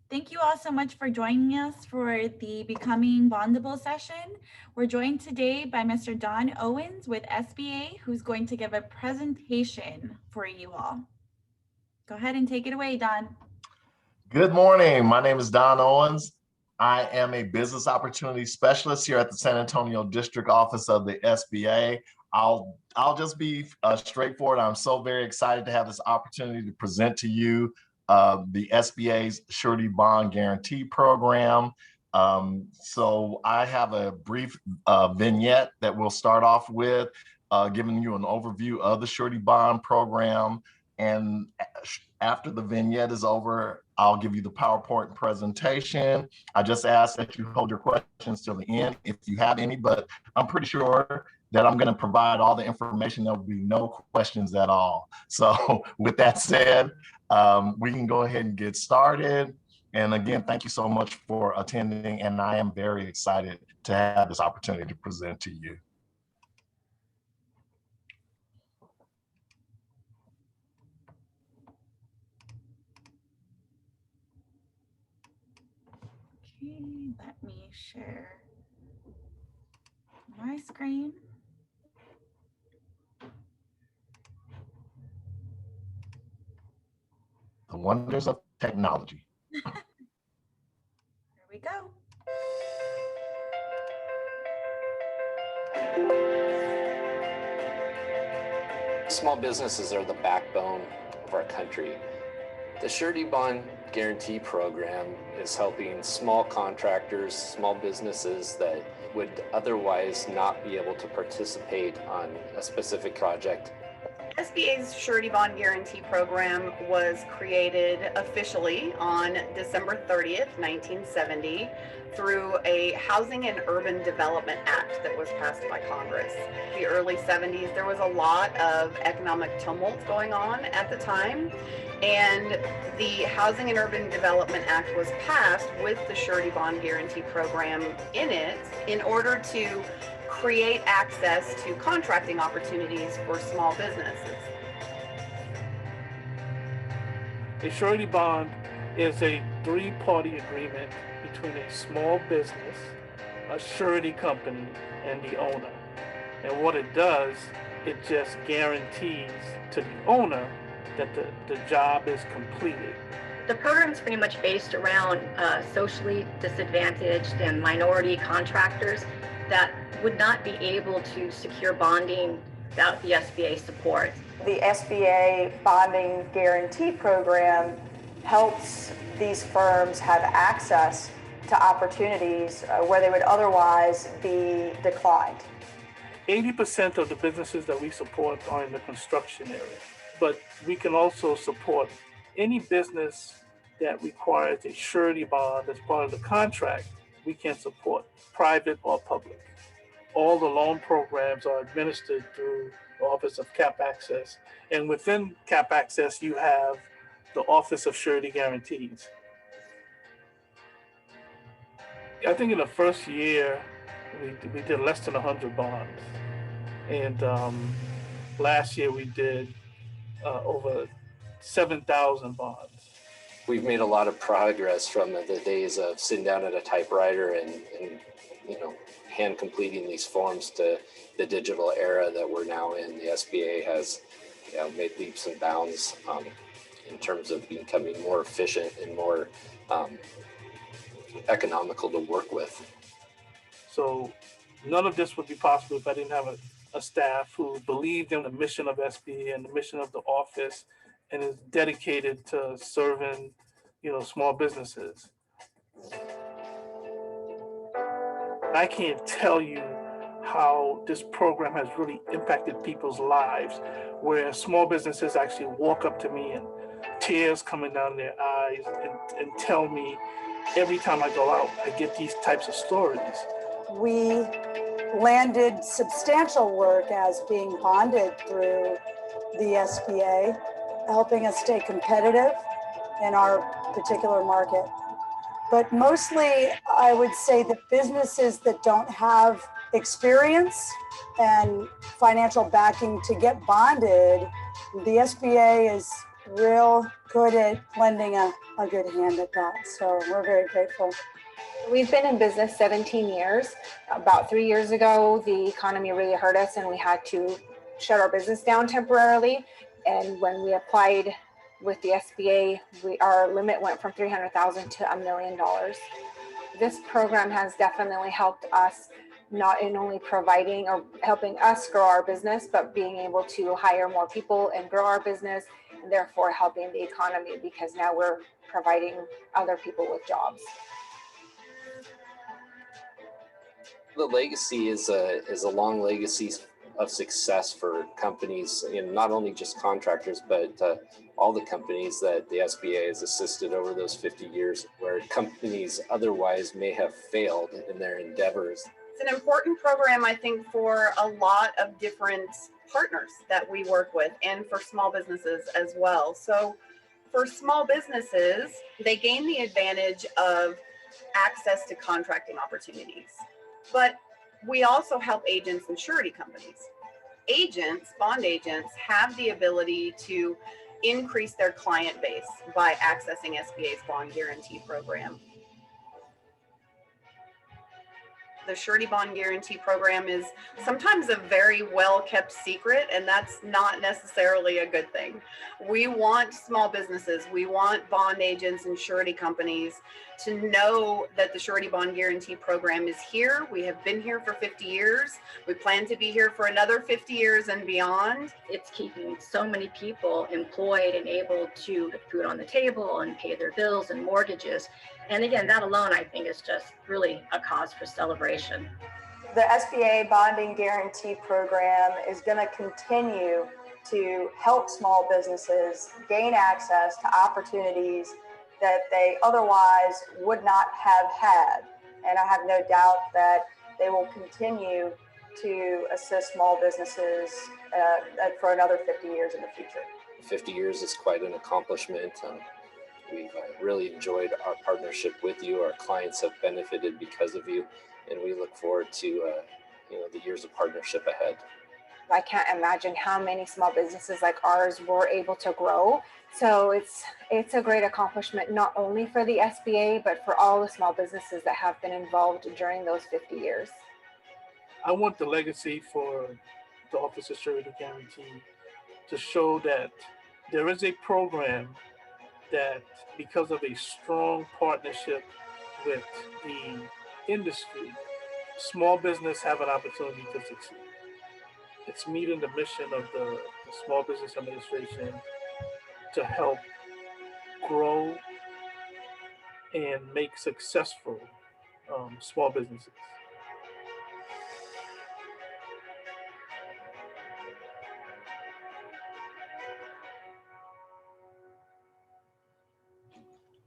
Thank you all so much for joining us for the Becoming Bondable session. We're joined today by Mr. Don Owens with SBA, who's going to give a presentation for you all. Go ahead and take it away, Don. Good morning. My name is Don Owens. I am a business opportunity specialist here at the San Antonio District Office of the SBA. I'll just be straightforward. I'm so very excited to have this opportunity to present to you the SBA's Surety Bond Guarantee Program. So I have a brief vignette that we'll start off with, giving you an overview of the Surety Bond Program. And after the vignette is over, I'll give you the PowerPoint presentation. I just ask that you hold your questions till the end if you have any, but I'm pretty sure that I'm going to provide all the information. There will be no questions at all. So with that said, we can go ahead and get started. And again, thank you so much for attending. And I am very excited to have this opportunity to present to you. Okay, let me share my screen. The wonders of technology. Here we go. Small businesses are the backbone of our country. The Surety Bond Guarantee Program is helping small contractors, small businesses that would otherwise not be able to participate on a specific project. SBA's Surety Bond Guarantee Program was created officially on December 30th, 1970 through a Housing and Urban Development Act that was passed by Congress. In the early 70s, there was a lot of economic tumult going on at the time, and the Housing and Urban Development Act was passed with the Surety Bond Guarantee Program in it in order to create access to contracting opportunities for small businesses. A surety bond is a three-party agreement between a small business, a surety company, and the owner. And what it does, it just guarantees to the owner that the job is completed. The program is pretty much based around socially disadvantaged and minority contractors that would not be able to secure bonding without the SBA support. The SBA Bonding Guarantee Program helps these firms have access to opportunities where they would otherwise be declined. 80% of the businesses that we support are in the construction area, but we can also support any business that requires a surety bond as part of the contract. We can support private or public. All the loan programs are administered through the Office of Cap Access. And within Cap Access, you have the Office of Surety Guarantees. I think in the first year, we did less than 100 bonds. And last year we did over 7,000 bonds. We've made a lot of progress from the days of sitting down at a typewriter and hand completing these forms to the digital era that we're now in. The SBA has made leaps and bounds in terms of becoming more efficient and more economical to work with. So none of this would be possible if I didn't have a staff who believed in the mission of SBA and the mission of the office and is dedicated to serving, small businesses. I can't tell you how this program has really impacted people's lives, where small businesses actually walk up to me and tears coming down their eyes and tell me every time I go out, I get these types of stories. We landed substantial work as being bonded through the SBA, helping us stay competitive in our particular market. But mostly, I would say that businesses that don't have experience and financial backing to get bonded, the SBA is real good at lending a good hand at that. So we're very grateful. We've been in business 17 years. About 3 years ago, the economy really hurt us and we had to shut our business down temporarily. And when we applied with the SBA, our limit went from $300,000 to $1 million. This program has definitely helped us, not in only providing or helping us grow our business, but being able to hire more people and grow our business, and therefore helping the economy, because now we're providing other people with jobs. The legacy is a long legacy of success for companies, not only just contractors, but all the companies that the SBA has assisted over those 50 years, where companies otherwise may have failed in their endeavors. It's an important program, I think, for a lot of different partners that we work with, and for small businesses as well. So for small businesses, they gain the advantage of access to contracting opportunities. But we also help agents and surety companies. Agents, bond agents, have the ability to increase their client base by accessing SBA's bond guarantee program. The surety bond guarantee program is sometimes a very well kept secret, and that's not necessarily a good thing. We want small businesses, we want bond agents and surety companies to know that the surety bond guarantee program is here. We have been here for 50 years. We plan to be here for another 50 years and beyond. It's keeping so many people employed and able to put food on the table and pay their bills and mortgages. And again, that alone, I think, is just really a cause for celebration. The SBA bonding guarantee program is going to continue to help small businesses gain access to opportunities that they otherwise would not have had. And I have no doubt that they will continue to assist small businesses for another 50 years in the future. 50 years is quite an accomplishment. We've really enjoyed our partnership with you. Our clients have benefited because of you, and we look forward to the years of partnership ahead. I can't imagine how many small businesses like ours were able to grow. So it's a great accomplishment, not only for the SBA, but for all the small businesses that have been involved during those 50 years. I want the legacy for the Office of Surety Guarantee to show that there is a program that, because of a strong partnership with the industry, small business have an opportunity to succeed. It's meeting the mission of the Small Business Administration to help grow and make successful small businesses.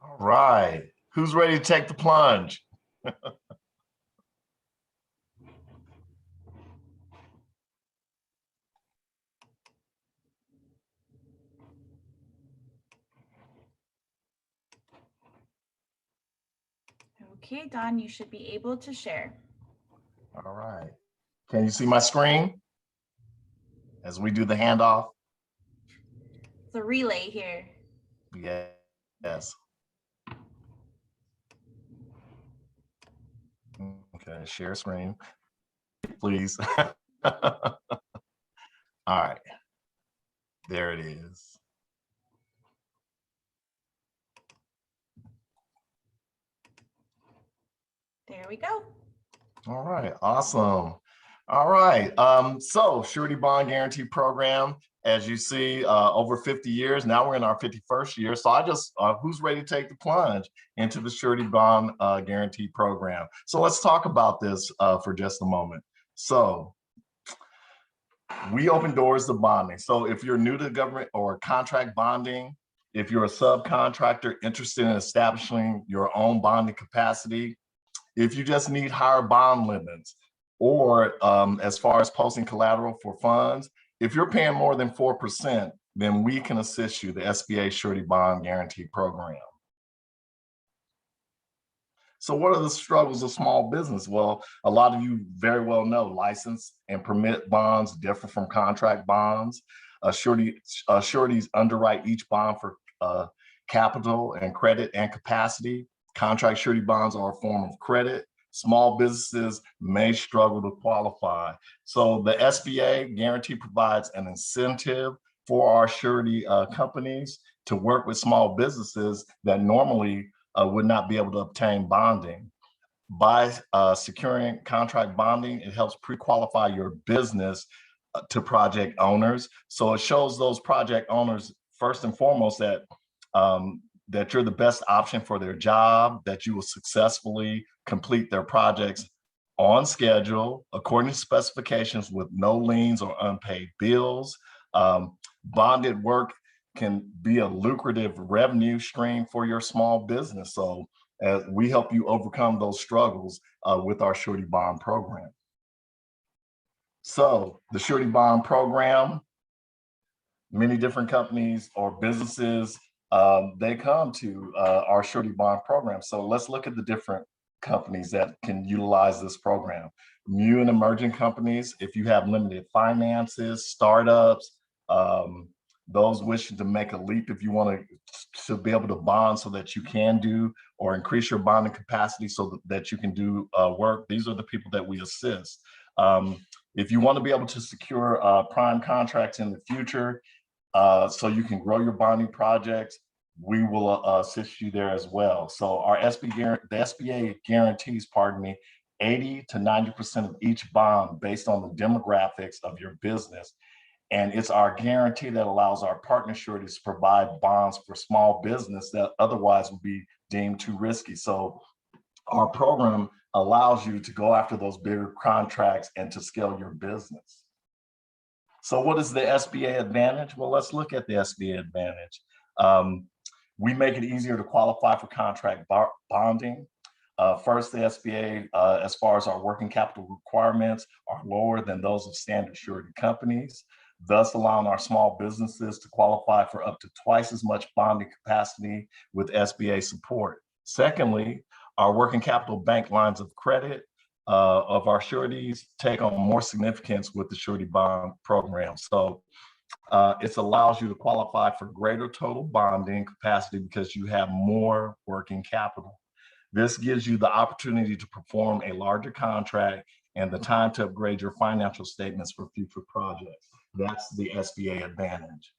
All right. Who's ready to take the plunge? Okay, Don, you should be able to share. All right. Can you see my screen as we do the handoff? It's a relay here. Yes. Okay, share screen, please. All right. There it is. There we go. All right, awesome. All right, so Surety Bond Guarantee Program, as you see, over 50 years, now we're in our 51st year. So who's ready to take the plunge into the Surety Bond Guarantee Program? So let's talk about this for just a moment. So we open doors to bonding. So if you're new to government or contract bonding, if you're a subcontractor interested in establishing your own bonding capacity, if you just need higher bond limits, or as far as posting collateral for funds, if you're paying more than 4%, then we can assist you, the SBA Surety Bond Guarantee Program. So what are the struggles of small business? Well, a lot of you very well know license and permit bonds differ from contract bonds. Sureties underwrite each bond for capital and credit and capacity. Contract surety bonds are a form of credit. Small businesses may struggle to qualify. So the SBA guarantee provides an incentive for our surety companies to work with small businesses that normally would not be able to obtain bonding. By securing contract bonding, it helps pre-qualify your business to project owners. So it shows those project owners, first and foremost, that that you're the best option for their job, that you will successfully complete their projects on schedule, according to specifications, with no liens or unpaid bills. Bonded work can be a lucrative revenue stream for your small business. So we help you overcome those struggles with our surety bond program. So the surety bond program, many different companies or businesses, they come to our surety bond program. So let's look at the different companies that can utilize this program. New and emerging companies, if you have limited finances, startups, those wishing to make a leap, if you want to be able to bond so that you can do or increase your bonding capacity so that you can do work, these are the people that we assist. If you want to be able to secure prime contracts in the future, so you can grow your bonding projects, we will assist you there as well. So our the SBA guarantees, 80 to 90% of each bond based on the demographics of your business. And it's our guarantee that allows our partner sureties to provide bonds for small business that otherwise would be deemed too risky. So our program allows you to go after those bigger contracts and to scale your business. So what is the SBA advantage? Well, let's look at the SBA advantage. We make it easier to qualify for contract bonding. First, the SBA, as far as our working capital requirements, are lower than those of standard surety companies, thus allowing our small businesses to qualify for up to twice as much bonding capacity with SBA support. Secondly, our working capital bank lines of credit of our sureties take on more significance with the surety bond program. So it allows you to qualify for greater total bonding capacity because you have more working capital. This gives you the opportunity to perform a larger contract and the time to upgrade your financial statements for future projects. That's the SBA advantage.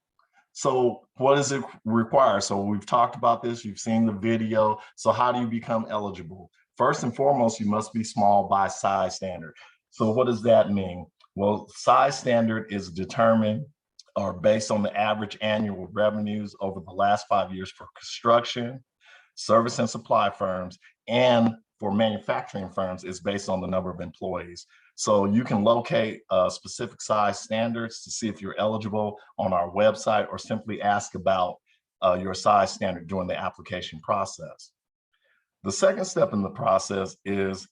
So what does it require? So we've talked about this, you've seen the video. So how do you become eligible? First and foremost, you must be small by size standard. So what does that mean? Well, size standard is determined or based on the average annual revenues over the last 5 years for construction, service and supply firms, and for manufacturing firms is based on the number of employees. So you can locate specific size standards to see if you're eligible on our website or simply ask about your size standard during the application process. The second step in the process is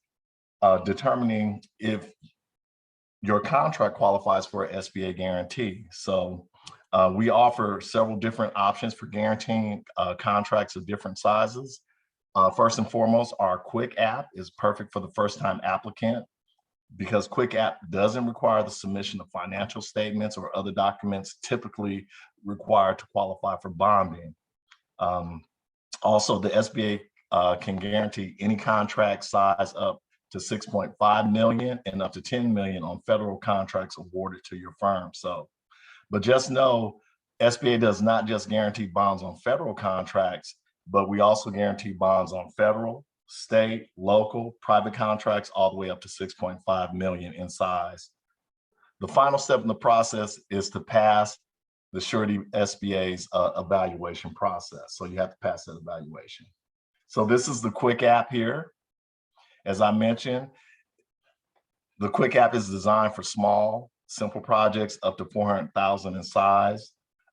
determining if your contract qualifies for an SBA guarantee. So we offer several different options for guaranteeing contracts of different sizes. First and foremost, our Quick app is perfect for the first-time applicant because Quick app doesn't require the submission of financial statements or other documents typically required to qualify for bonding. Also, the SBA can guarantee any contract size up to 6.5 million and up to 10 million on federal contracts awarded to your firm. So, but just know SBA does not just guarantee bonds on federal contracts, but we also guarantee bonds on federal, state, local, private contracts, all the way up to 6.5 million in size. The final step in the process is to pass the surety SBA's evaluation process. So you have to pass that evaluation. So this is the Quick app here. As I mentioned, the Quick app is designed for small, simple projects up to 400,000 in size,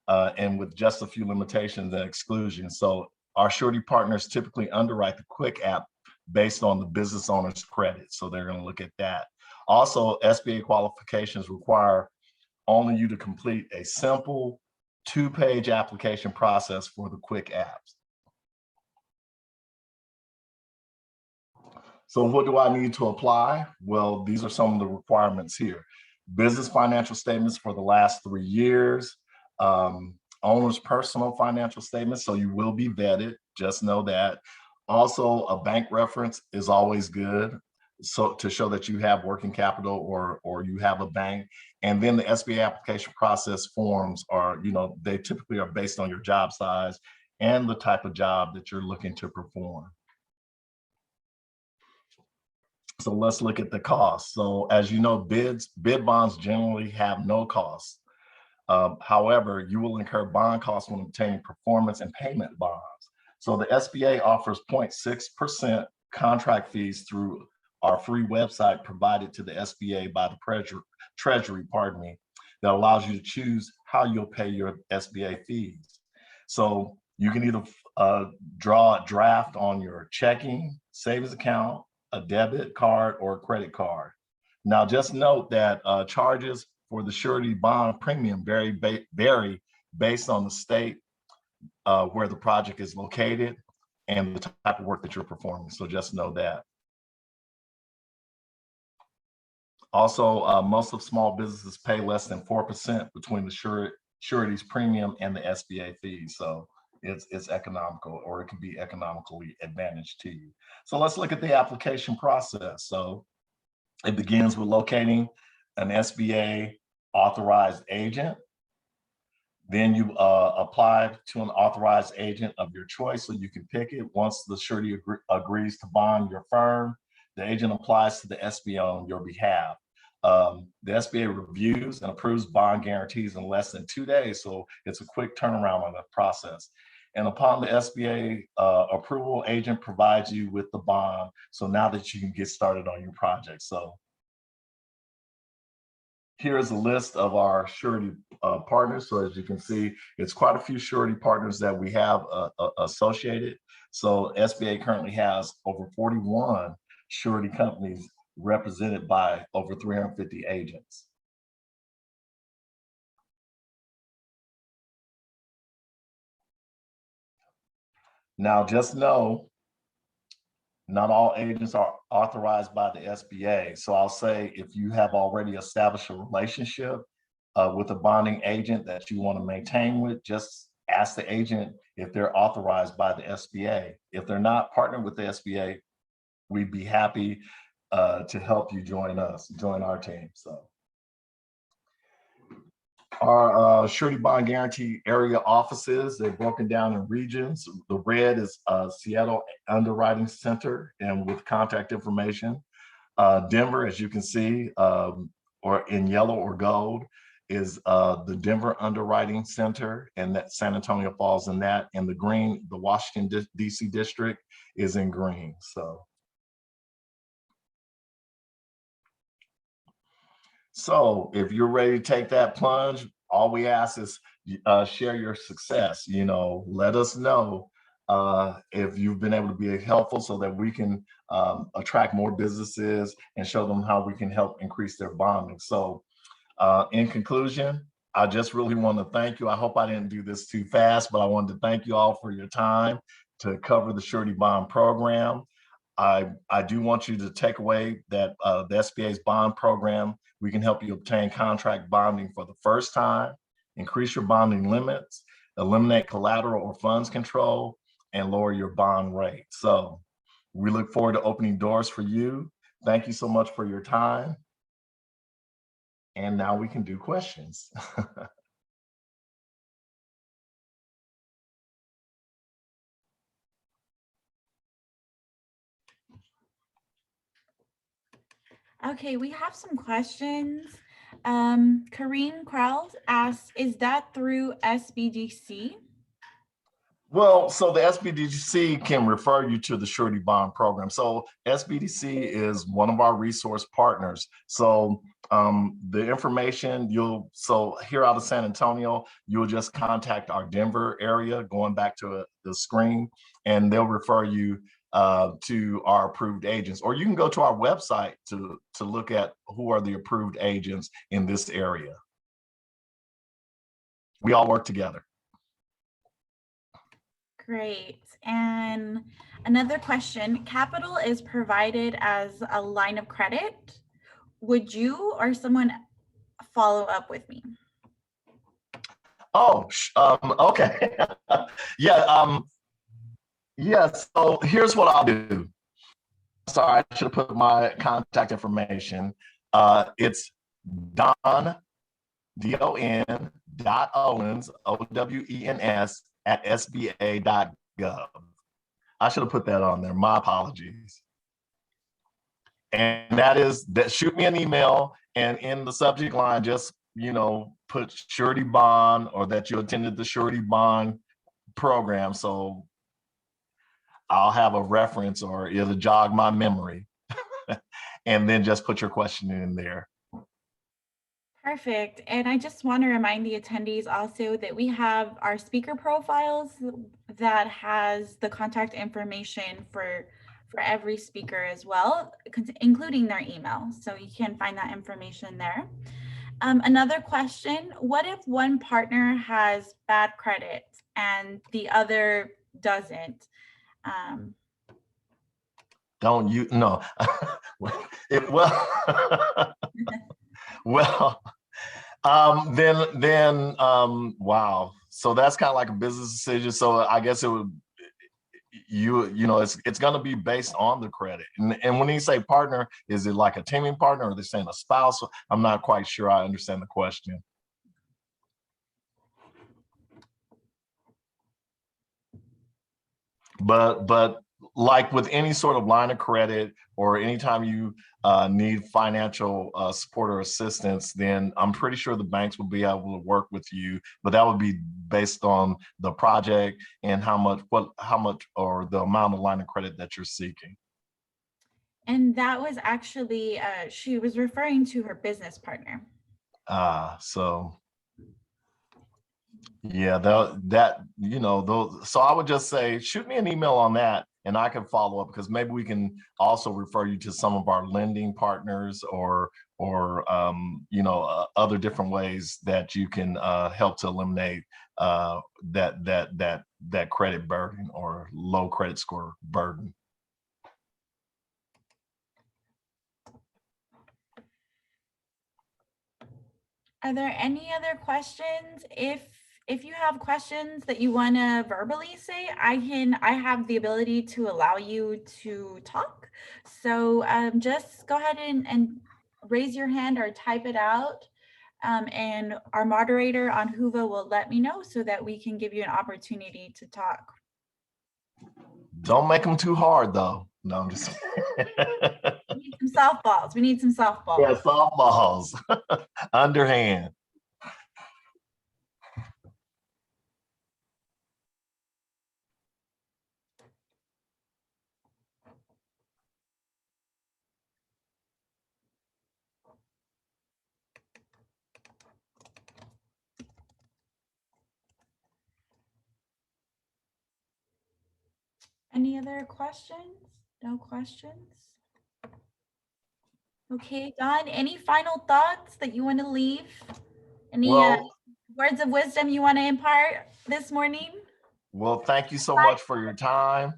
and with just a few limitations and exclusions. So our surety partners typically underwrite the Quick app based on the business owner's credit. So they're going to look at that. Also, SBA qualifications require only you to complete a simple 2-page application process for the Quick apps. So what do I need to apply? Well, these are some of the requirements here. Business financial statements for the last 3 years. owner's personal financial statement, so you will be vetted, just know that. Also, a bank reference is always good, so to show that you have working capital or you have a bank. And then the SBA application process forms are, they typically are based on your job size and the type of job that you're looking to perform. So let's look at the cost. So as you know, bid bonds generally have no cost. However, you will incur bond costs when obtaining performance and payment bonds. So the SBA offers 0.6% contract fees through our free website provided to the SBA by the Treasury, that allows you to choose how you'll pay your SBA fees. So you can either draw a draft on your checking, savings account, a debit card, or a credit card. Now, just note that charges for the surety bond premium vary based on the state where the project is located and the type of work that you're performing. So just know that. Also, most of small businesses pay less than 4% between the surety's premium and the SBA fees. So it's economical, or it can be economically advantaged to you. So let's look at the application process. So it begins with locating an SBA authorized agent. Then you apply to an authorized agent of your choice, so you can pick it. Once the surety agrees to bond your firm, the agent applies to the SBA on your behalf. The SBA reviews and approves bond guarantees in less than 2 days, so it's a quick turnaround on the process. And upon the SBA approval, agent provides you with the bond, so now that you can get started on your project. So here's a list of our surety partners. So as you can see, it's quite a few surety partners that we have associated. So SBA currently has over 41 surety companies represented by over 350 agents. Now, just know, not all agents are authorized by the SBA. So I'll say, if you have already established a relationship with a bonding agent that you want to maintain with, just ask the agent if they're authorized by the SBA. If they're not partnered with the SBA, we'd be happy to help you join our team. So our surety bond guarantee area offices, they're broken down in regions. The red is Seattle Underwriting Center, and with contact information. Denver, as you can see, or in yellow or gold, is the Denver Underwriting Center, and that San Antonio falls in that. And the green, the Washington DC district, is in green. So if you're ready to take that plunge, all we ask is share your success. Let us know if you've been able to be helpful, so that we can attract more businesses and show them how we can help increase their bonding. So in conclusion, I just really want to thank you. I hope I didn't do this too fast, but I wanted to thank you all for your time to cover the surety bond program. I do want you to take away that the SBA's bond program, we can help you obtain contract bonding for the first time, increase your bonding limits, eliminate collateral or funds control, and lower your bond rate. So we look forward to opening doors for you. Thank you so much for your time. And now we can do questions. Okay, we have some questions. Kareen Krause asks, is that through SBDC? Well, so the SBDC can refer you to the surety bond program. So SBDC is one of our resource partners. So the information so here out of San Antonio, you'll just contact our Denver area, going back to the screen, and they'll refer you to our approved agents. Or you can go to our website to look at who are the approved agents in this area. We all work together. Great. And another question, capital is provided as a line of credit. Would you or someone follow up with me? Oh, okay. Yeah. Yeah. So here's what I'll do. Sorry, I should have put my contact information. It's Don, DON .Owens, OWENS at SBA.gov. I should have put that on there. My apologies. And that shoot me an email, and in the subject line, just, put surety bond or that you attended the surety bond program. So I'll have a reference or it'll jog my memory. And then just put your question in there. Perfect. And I just want to remind the attendees also that we have our speaker profiles that has the contact information for every speaker as well, including their email. So you can find that information there. Another question, what if one partner has bad credit and the other doesn't? Don't you no. Well, then wow. So that's kind of like a business decision. So I guess it would, it's going to be based on the credit. And when you say partner, is it like a teaming partner, or are they saying a spouse? I'm not quite sure I understand the question. But like with any sort of line of credit, or anytime you need financial support or assistance, then I'm pretty sure the banks will be able to work with you, but that would be based on the project and how much or the amount of line of credit that you're seeking. And that was actually, she was referring to her business partner. So yeah, so I would just say, shoot me an email on that and I can follow up, because maybe we can also refer you to some of our lending partners or other different ways that you can help to eliminate that credit burden or low credit score burden. Are there any other questions? If you have questions that you want to verbally say, I have the ability to allow you to talk. So just go ahead and raise your hand or type it out. And our moderator on Whova will let me know so that we can give you an opportunity to talk. Don't make them too hard though. No, I'm just We need some softballs. We need some softballs. Yeah, softballs. Underhand. Any other questions? No questions? Okay, Don, any final thoughts that you want to leave? Any words of wisdom you want to impart this morning? Well, thank you so much for your time.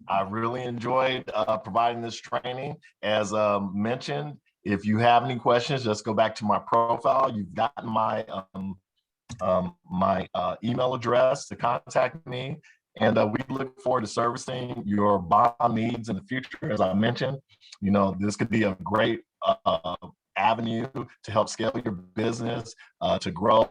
I really enjoyed providing this training. As mentioned, if you have any questions, just go back to my profile. You've gotten my email address to contact me. And we look forward to servicing your bond needs in the future. As I mentioned, this could be a great avenue to help scale your business, to grow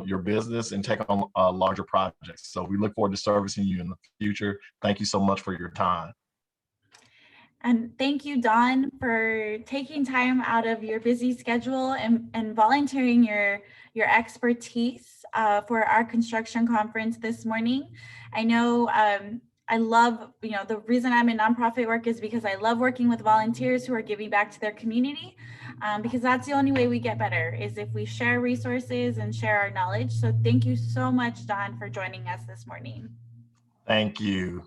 your business and take on larger projects. So we look forward to servicing you in the future. Thank you so much for your time. And thank you, Don, for taking time out of your busy schedule and volunteering your expertise for our construction conference this morning. I know I love, the reason I'm in nonprofit work is because I love working with volunteers who are giving back to their community, because that's the only way we get better, is if we share resources and share our knowledge. So thank you so much, Don, for joining us this morning. Thank you.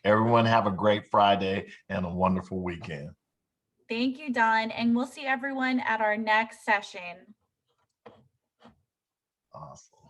Everyone have a great Friday and a wonderful weekend. Thank you, Don. And we'll see everyone at our next session. Awesome.